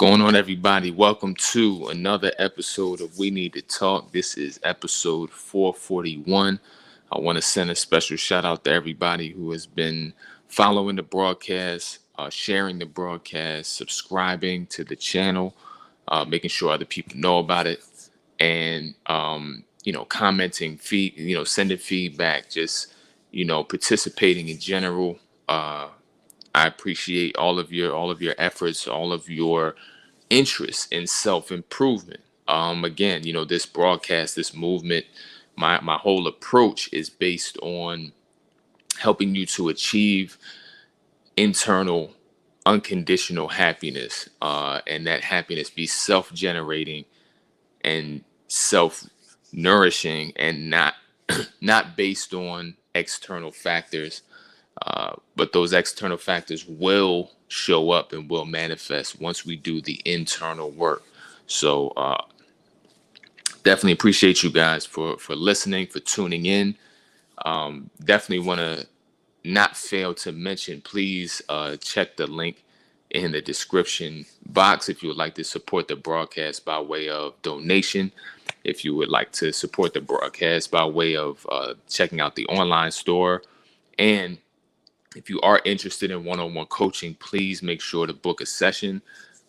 going on, everybody? Welcome to another episode of We Need to Talk. This is episode 441. I want to send a special shout out to everybody who has been following the broadcast, sharing the broadcast, subscribing to the channel, making sure other people know about it, and commenting, sending feedback, just participating in general. I appreciate all of your efforts, all of your interest in self-improvement. Again, this broadcast, this movement, my whole approach is based on helping you to achieve internal unconditional happiness, and that happiness be self-generating and self-nourishing, and not based on external factors. But those external factors will show up and will manifest once we do the internal work. So definitely appreciate you guys for listening, for tuning in. Definitely want to not fail to mention, please check the link in the description box if you would like to support the broadcast by way of donation. If you would like to support the broadcast by way of checking out the online store. And if you are interested in one-on-one coaching, please make sure to book a session.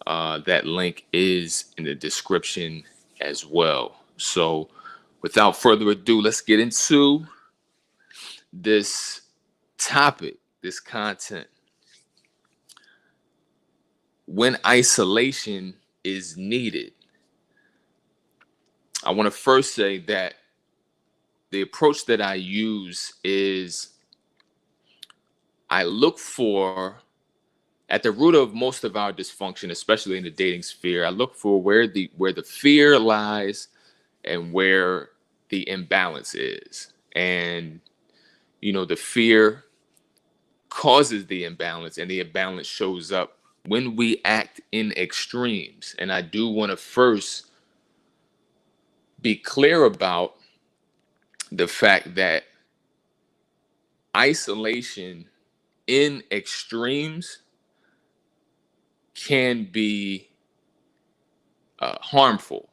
That link is in the description as well. So without further ado, let's get into this topic, this content. When isolation is needed, I want to first say that the approach that I use is I look for, at the root of most of our dysfunction, especially in the dating sphere, I look for where the fear lies and where the imbalance is. And the fear causes the imbalance, and the imbalance shows up when we act in extremes. And I do want to first be clear about the fact that isolation in extremes can be harmful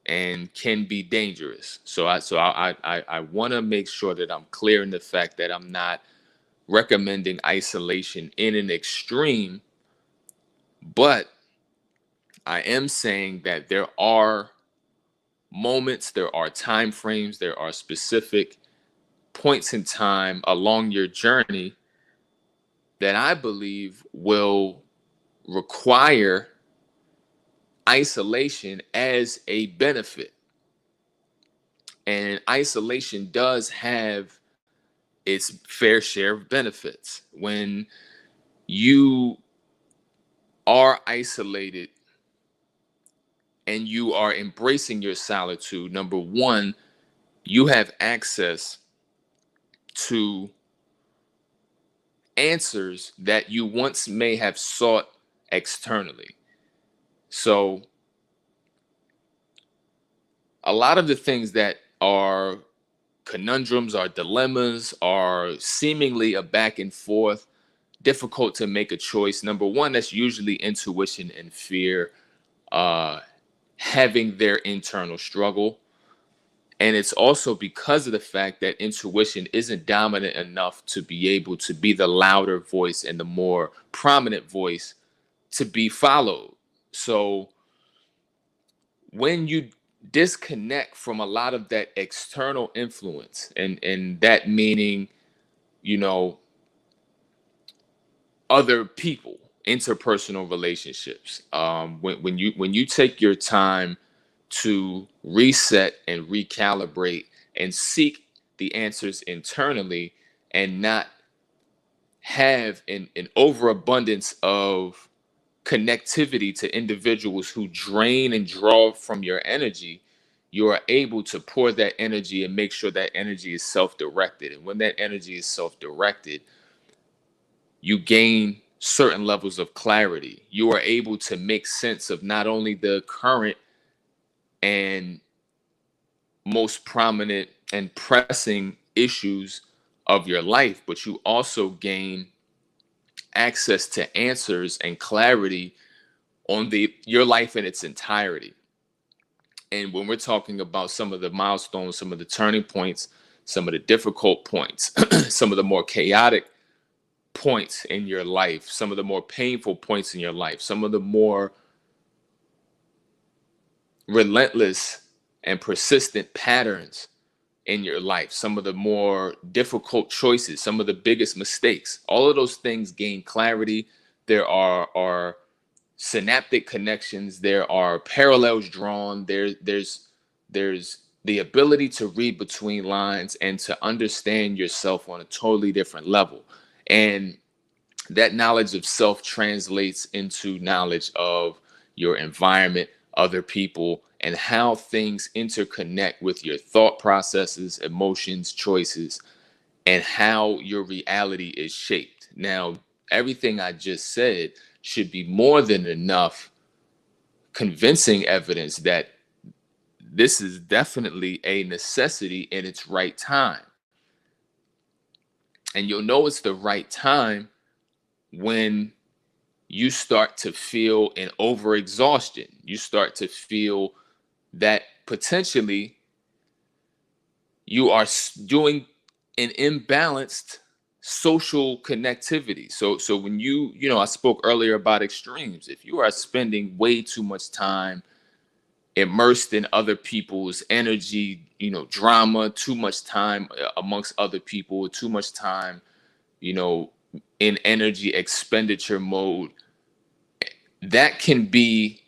and can be dangerous. So I want to make sure that I'm clear in the fact that I'm not recommending isolation in an extreme, but I am saying that there are moments, there are time frames, there are specific points in time along your journey that I believe will require isolation as a benefit. And isolation does have its fair share of benefits. When you are isolated and you are embracing your solitude, number one, you have access to answers that you once may have sought externally. So a lot of the things that are conundrums, are dilemmas, are seemingly a back and forth, difficult to make a choice. Number one, that's usually intuition and fear having their internal struggle. And it's also because of the fact that intuition isn't dominant enough to be able to be the louder voice and the more prominent voice to be followed. So when you disconnect from a lot of that external influence, and that meaning, you know, other people, interpersonal relationships, when you take your time to reset and recalibrate and seek the answers internally, and not have an overabundance of connectivity to individuals who drain and draw from your energy, you are able to pour that energy and make sure that energy is self-directed. And when that energy is self-directed, you gain certain levels of clarity. You are able to make sense of not only the current and most prominent and pressing issues of your life, but you also gain access to answers and clarity on the your life in its entirety. And when we're talking about some of the milestones, some of the turning points, some of the difficult points, some of the more chaotic points in your life, some of the more painful points in your life, some of the more relentless and persistent patterns in your life, some of the more difficult choices, some of the biggest mistakes, all of those things gain clarity. There are synaptic connections, there are parallels drawn, there's the ability to read between lines and to understand yourself on a totally different level. And that knowledge of self translates into knowledge of your environment, other people, and how things interconnect with your thought processes, emotions, choices, and how your reality is shaped. Now, everything I just said should be more than enough convincing evidence that this is definitely a necessity in its right time. And you'll know it's the right time when you start to feel an overexhaustion. You start to feel that potentially you are doing an imbalanced social connectivity. So when I spoke earlier about extremes. If you are spending way too much time immersed in other people's energy, drama, too much time amongst other people, too much time, you know, in energy expenditure mode, that can be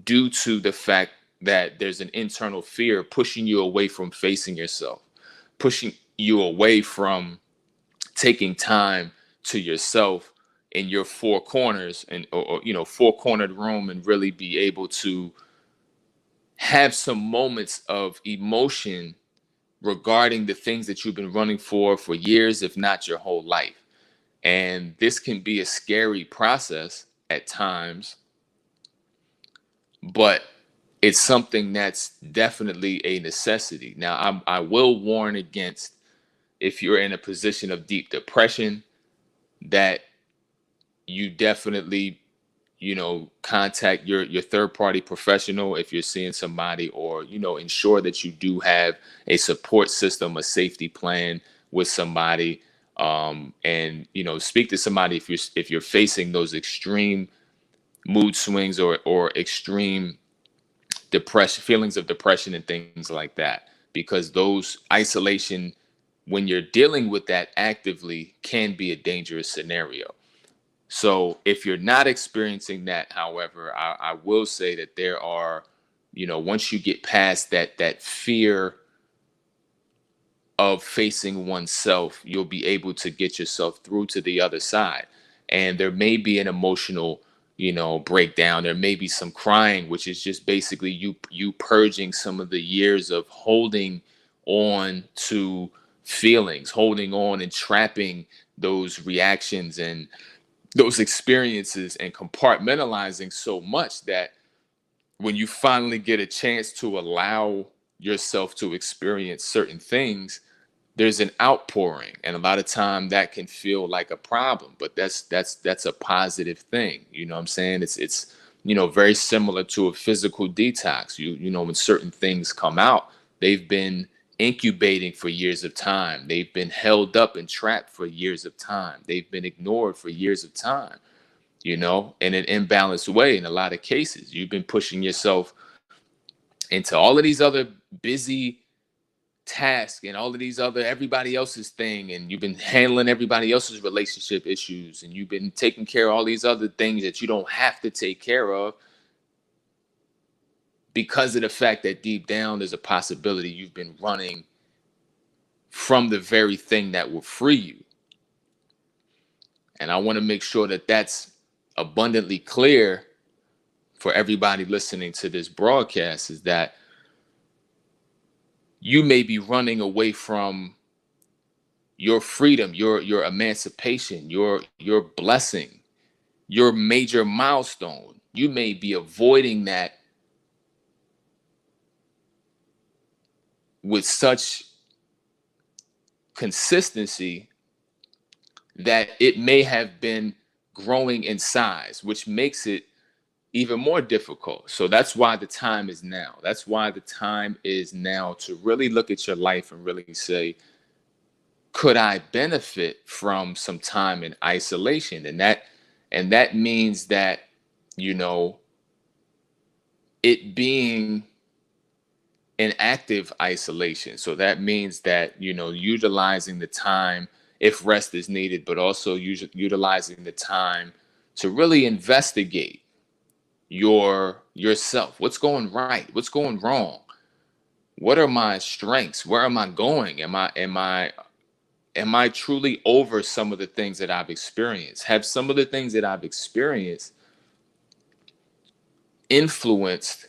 due to the fact that there's an internal fear pushing you away from facing yourself, pushing you away from taking time to yourself in your four corners and or four cornered room, and really be able to have some moments of emotion regarding the things that you've been running for years, if not your whole life. And this can be a scary process at times, but it's something that's definitely a necessity. Now, I will warn against, if you're in a position of deep depression, that you definitely, contact your third party professional if you're seeing somebody, or, ensure that you do have a support system, a safety plan with somebody. And, speak to somebody if you're facing those extreme mood swings or extreme depression, feelings of depression and things like that, because those isolation, when you're dealing with that actively, can be a dangerous scenario. So if you're not experiencing that, however, I will say that there are, once you get past that fear of facing oneself, you'll be able to get yourself through to the other side. And there may be an emotional, breakdown. There may be some crying, which is just basically you purging some of the years of holding on to feelings, holding on and trapping those reactions and those experiences, and compartmentalizing so much that when you finally get a chance to allow yourself to experience certain things, there's an outpouring, and a lot of time that can feel like a problem, but that's a positive thing. You know what I'm saying? It's very similar to a physical detox. When certain things come out, they've been incubating for years of time, they've been held up and trapped for years of time, they've been ignored for years of time, in an imbalanced way. In a lot of cases, you've been pushing yourself into all of these other busy task and all of these other everybody else's thing, and you've been handling everybody else's relationship issues, and you've been taking care of all these other things that you don't have to take care of, because of the fact that deep down there's a possibility you've been running from the very thing that will free you. And I want to make sure that that's abundantly clear for everybody listening to this broadcast, is that you may be running away from your freedom, your emancipation, your blessing, your major milestone. You may be avoiding that with such consistency that it may have been growing in size, which makes it even more difficult. So that's why the time is now. That's why the time is now to really look at your life and really say, could I benefit from some time in isolation? And that means that, you know, it being in active isolation. So that means that, utilizing the time if rest is needed, but also utilizing the time to really investigate yourself. What's going right? What's going wrong? What are my strengths? Where am I going? Am I truly over some of the things that I've experienced? Have some of the things that I've experienced influenced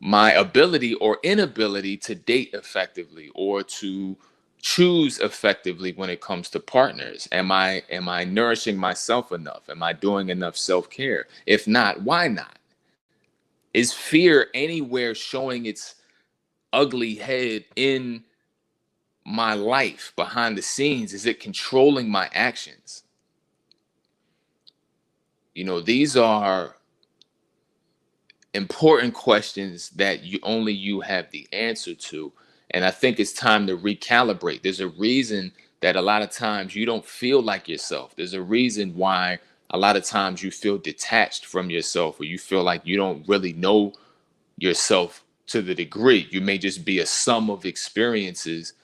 my ability or inability to date effectively or to choose effectively when it comes to partners? Am I nourishing myself enough? Am I doing enough self-care? If not, why not? Is fear anywhere showing its ugly head in my life behind the scenes? Is it controlling my actions? These are important questions that you have the answer to. And I think it's time to recalibrate. There's a reason that a lot of times you don't feel like yourself. There's a reason why a lot of times you feel detached from yourself, or you feel like you don't really know yourself to the degree. You may just be a sum of experiences,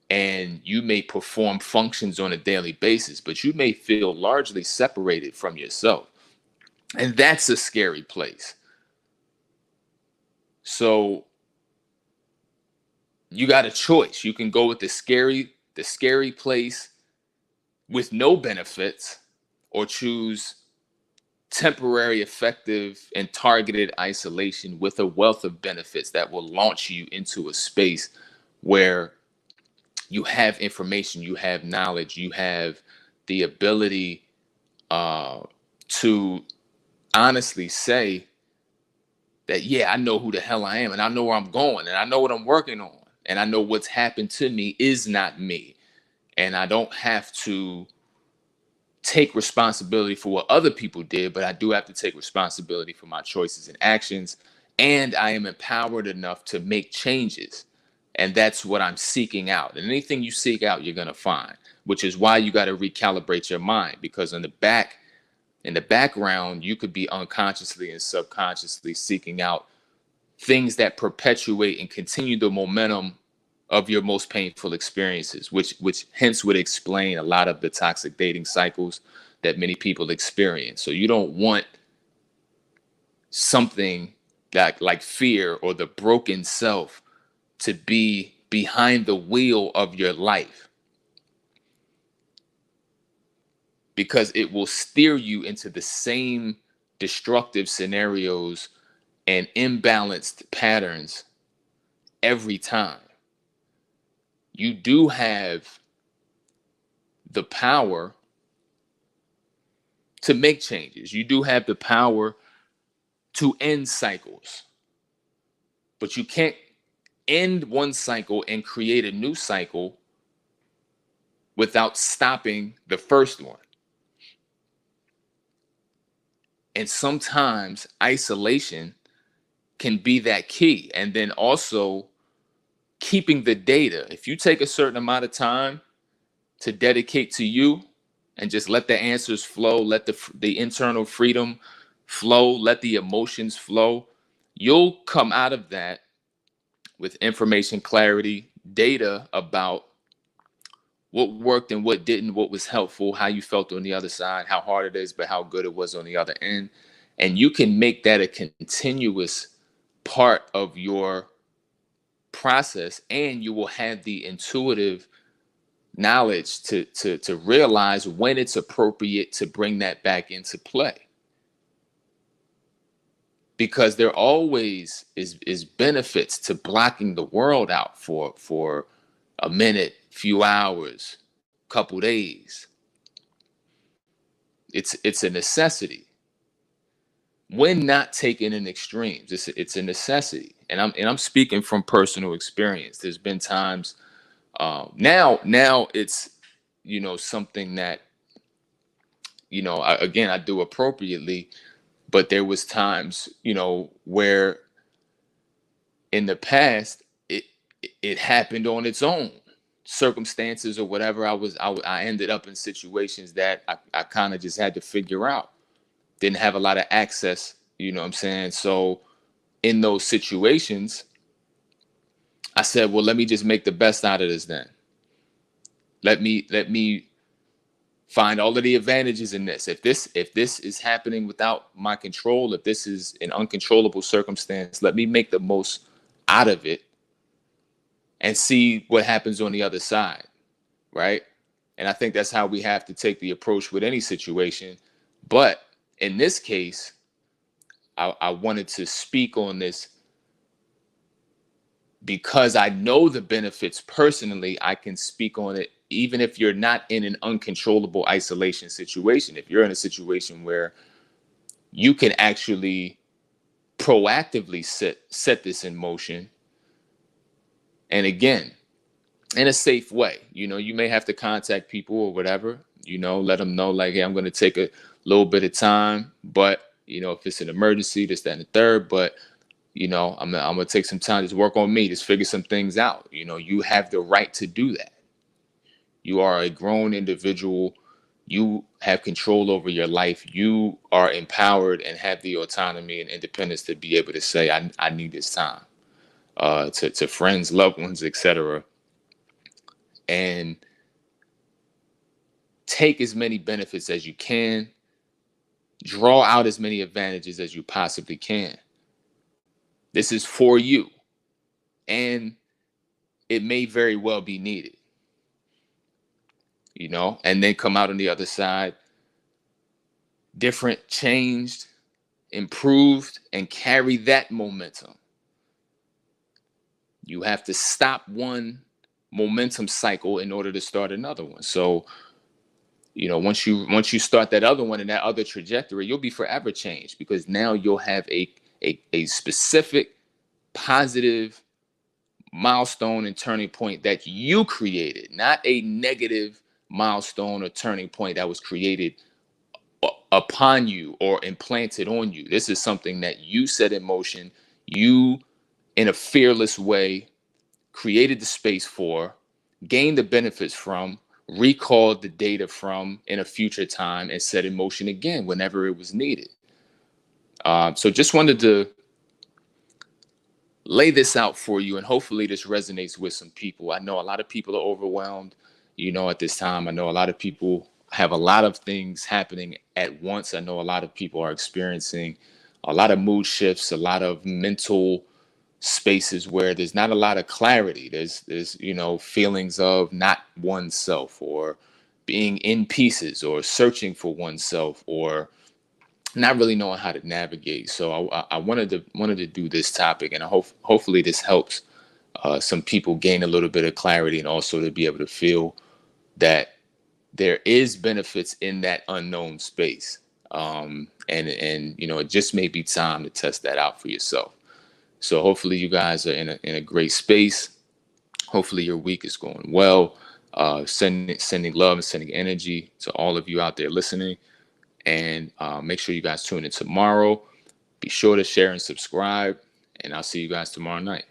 and you may perform functions on a daily basis, but you may feel largely separated from yourself. And that's a scary place. So you got a choice. You can go with the scary place with no benefits, or choose temporary, effective, and targeted isolation with a wealth of benefits that will launch you into a space where you have information, you have knowledge, you have the ability uh, to honestly say that, yeah, I know who the hell I am, and I know where I'm going, and I know what I'm working on, and I know what's happened to me is not me. And I don't have to take responsibility for what other people did, but I do have to take responsibility for my choices and actions. And I am empowered enough to make changes. And that's what I'm seeking out. And anything you seek out, you're going to find, which is why you got to recalibrate your mind, because in the background, you could be unconsciously and subconsciously seeking out things that perpetuate and continue the momentum of your most painful experiences, which hence would explain a lot of the toxic dating cycles that many people experience. So you don't want something like fear or the broken self to be behind the wheel of your life, because it will steer you into the same destructive scenarios and imbalanced patterns every time. You do have the power to make changes. You do have the power to end cycles, but you can't end one cycle and create a new cycle without stopping the first one. And sometimes isolation can be that key. And then also keeping the data. If you take a certain amount of time to dedicate to you and just let the answers flow, let the internal freedom flow, let the emotions flow, you'll come out of that with information clarity, data about what worked and what didn't, what was helpful, how you felt on the other side, how hard it is, but how good it was on the other end. And you can make that a continuous part of your process, and you will have the intuitive knowledge to realize when it's appropriate to bring that back into play, because there always is benefits to blocking the world out for a minute, few hours, couple days. It's a necessity when not taken in extremes. It's a necessity, and I'm speaking from personal experience. There's been times, now it's something that again, I do appropriately, But there was times, where in the past it happened on its own circumstances or whatever. I ended up in situations that I kind of just had to figure out. Didn't have a lot of access, you know what I'm saying? So in those situations, I said, well, let me just make the best out of this then. Let me find all of the advantages in this. If this is happening without my control, if this is an uncontrollable circumstance, let me make the most out of it and see what happens on the other side, right? And I think that's how we have to take the approach with any situation. But in this case, I wanted to speak on this because I know the benefits personally. I can speak on it even if you're not in an uncontrollable isolation situation. If you're in a situation where you can actually proactively set this in motion, and again, in a safe way. You may have to contact people or whatever, let them know, like, hey, I'm going to take a little bit of time, but if it's an emergency, this, that, and the third, but I'm gonna take some time, just work on me, just figure some things out. You have the right to do that. You are a grown individual. You have control over your life. You are empowered and have the autonomy and independence to be able to say, I need this time, to friends, loved ones, etc. And take as many benefits as you can. Draw out as many advantages as you possibly can. This is for you. And it may very well be needed. And then come out on the other side different, changed, improved, and carry that momentum. You have to stop one momentum cycle in order to start another one. So, once you start that other one and that other trajectory, you'll be forever changed, because now you'll have a specific positive milestone and turning point that you created, not a negative milestone or turning point that was created upon you or implanted on you. This is something that you set in motion. You, in a fearless way, created the space for, gained the benefits from, recalled the data from in a future time, and set in motion again whenever it was needed. So just wanted to lay this out for you, and hopefully this resonates with some people. I know a lot of people are overwhelmed, at this time. I know a lot of people have a lot of things happening at once. I know a lot of people are experiencing a lot of mood shifts, a lot of mental spaces where there's not a lot of clarity. There's feelings of not oneself, or being in pieces, or searching for oneself, or not really knowing how to navigate. So I wanted to do this topic, and hopefully this helps some people gain a little bit of clarity, and also to be able to feel that there is benefits in that unknown space. And it just may be time to test that out for yourself. So hopefully you guys are in a great space. Hopefully your week is going well. Sending love and sending energy to all of you out there listening. And make sure you guys tune in tomorrow. Be sure to share and subscribe. And I'll see you guys tomorrow night.